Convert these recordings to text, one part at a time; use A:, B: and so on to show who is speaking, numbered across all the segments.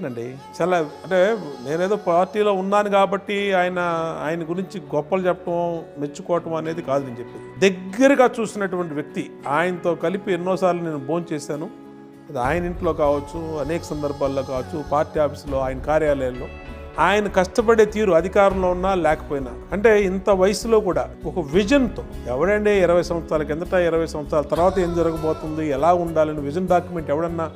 A: అండి చాలా అంటే నేనేదో పార్టీలో ఉన్నాను కాబట్టి ఆయన గురించి గొప్పలు చెప్పడం మెచ్చుకోవటం అనేది కాదు నేను చెప్పేది. దగ్గరగా చూసినటువంటి వ్యక్తి, ఆయనతో కలిపి ఎన్నోసార్లు నేను భోంచేశాను. అది ఆయన ఇంట్లో కావచ్చు, అనేక సందర్భాల్లో కావచ్చు, పార్టీ ఆఫీసులో, ఆయన కార్యాలయంలో ఆయన కష్టపడే తీరు అధికారంలో ఉన్నా లేకపోయినా, అంటే ఇంత వయసులో కూడా ఒక విజన్తో, ఎవడండి 20 సంవత్సరాల కిందట 20 సంవత్సరాల తర్వాత ఏం జరగబోతుంది, ఎలా ఉండాలని విజన్ డాక్యుమెంట్ ఎవడన్నా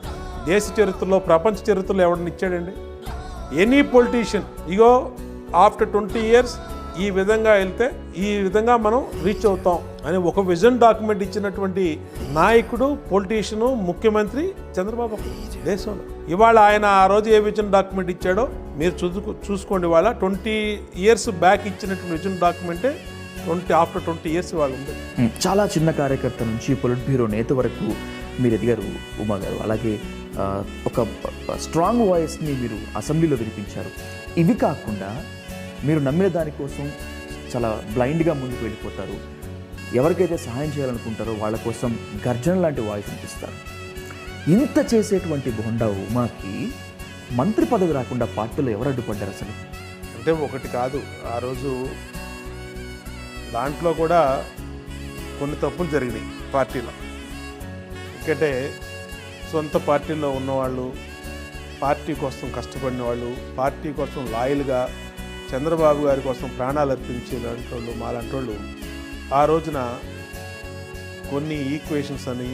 A: దేశ చరిత్రలో, ప్రపంచ చరిత్రలో ఎవడన్నా ఇచ్చాడండి? ఎనీ పొలిటీషియన్ ఇగో ఆఫ్టర్ 20 years ఈ విధంగా వెళ్తే ఈ విధంగా మనం రీచ్ అవుతాం అని ఒక విజన్ డాక్యుమెంట్ ఇచ్చినటువంటి నాయకుడు, పొలిటీషియను, ముఖ్యమంత్రి చంద్రబాబు దేశంలో. ఇవాళ ఆయన ఆ రోజు ఏ విజన్ డాక్యుమెంట్ ఇచ్చాడో మీరు చూసుకోండి. ఇవాళ 20 years బ్యాక్ ఇచ్చినటువంటి విజన్ డాక్యుమెంటే ఆఫ్టర్ 20 years ఇవాళ ఉంది.
B: చాలా చిన్న కార్యకర్త నుంచి పొలిట్ బ్యూరో నేత వరకు మీరు ఎదిగారు ఉమా గారు. అలాగే ఒక స్ట్రాంగ్ వాయిస్ని మీరు అసెంబ్లీలో వినిపించారు. ఇవి కాకుండా మీరు నమ్మిన దానికోసం చాలా బ్లైండ్గా ముందుకు వెళ్ళిపోతారు. ఎవరికైతే సహాయం చేయాలనుకుంటారో వాళ్ళ కోసం గర్జన లాంటి వాయిస్ వినిపిస్తారు. ఇంత చేసేటువంటి బోండా ఉమాకి మంత్రి పదవి రాకుండా పార్టీలో ఎవరు అడ్డుపడ్డారు అసలు?
A: అంటే ఒకటి కాదు, ఆ రోజు దాంట్లో కూడా కొన్ని తప్పులు జరిగినాయి పార్టీలో. ఎందుకంటే సొంత పార్టీలో ఉన్నవాళ్ళు, పార్టీ కోసం కష్టపడిన వాళ్ళు, పార్టీ కోసం లాయల్గా చంద్రబాబు గారి కోసం ప్రాణాలు అర్పించే లాంటి వాళ్ళు, మాలాంటి వాళ్ళు ఆ రోజున కొన్ని ఈక్వేషన్స్ అని,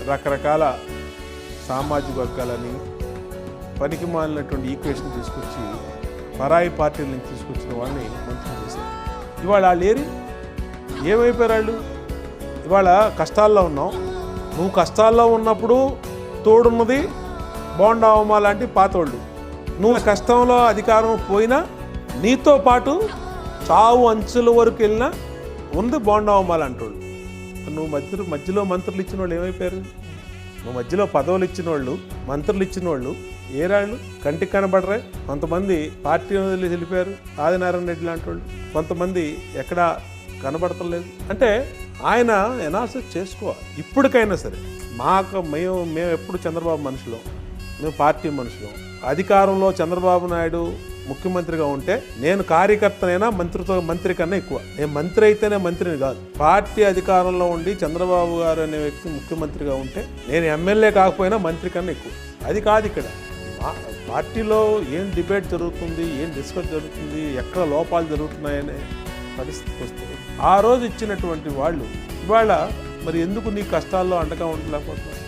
A: రకరకాల సామాజిక వర్గాలని, పనికి మాలినటువంటి ఈక్వేషన్ తీసుకొచ్చి పరాయి పార్టీల నుంచి తీసుకొచ్చిన వాళ్ళని మంత్రి చేశారు. ఇవాళ వాళ్ళు ఏమైపోయారు వాళ్ళు? ఇవాళ కష్టాల్లో ఉన్నాం. నువ్వు కష్టాల్లో ఉన్నప్పుడు తోడున్నది బోండా ఉమా లాంటి పాతోళ్ళు. నువ్వు కష్టంలో అధికారం పోయినా నీతో పాటు చావు అంచుల వరకు వెళ్ళినా ఉంది బోండా ఉమా లాంటి వాళ్ళు. నువ్వు మధ్యలో మంత్రులు ఇచ్చిన వాళ్ళు ఏమైపోయారు? నువ్వు మధ్యలో పదవులు ఇచ్చిన వాళ్ళు, మంత్రులు ఇచ్చిన వాళ్ళు ఏ రాళ్ళు కంటికి కనబడరే. కొంతమంది పార్టీ వదిలి వెళ్ళిపోయారు, ఆదినారాయణ రెడ్డి లాంటి వాళ్ళు. కొంతమంది ఎక్కడా కనబడతలేదు. అంటే ఆయన ఎనాలిసిస్ చేసుకోవాలి. ఇప్పటికైనా సరే మేము ఎప్పుడు చంద్రబాబు మనుషులు, మేము పార్టీ మనుషులు. అధికారంలో చంద్రబాబు నాయుడు ముఖ్యమంత్రిగా ఉంటే నేను కార్యకర్తనైనా మంత్రి కన్నా ఎక్కువ. నేను మంత్రి అయితేనే మంత్రిని కాదు. పార్టీ అధికారంలో ఉండి చంద్రబాబు గారు అనే వ్యక్తి ముఖ్యమంత్రిగా ఉంటే నేను ఎమ్మెల్యే కాకపోయినా మంత్రి కన్నా ఎక్కువ. అది కాదు ఇక్కడ. పార్టీలో ఏం డిబేట్ జరుగుతుంది, ఏం డిస్కస్ జరుగుతుంది, ఎక్కడ లోపాలు జరుగుతున్నాయనే పరిస్థితికి వస్తే ఆ రోజు ఇచ్చినటువంటి వాళ్ళు ఇవాళ మరి ఎందుకు నీ కష్టాల్లో అండగా ఉండలేకపోతున్నారు?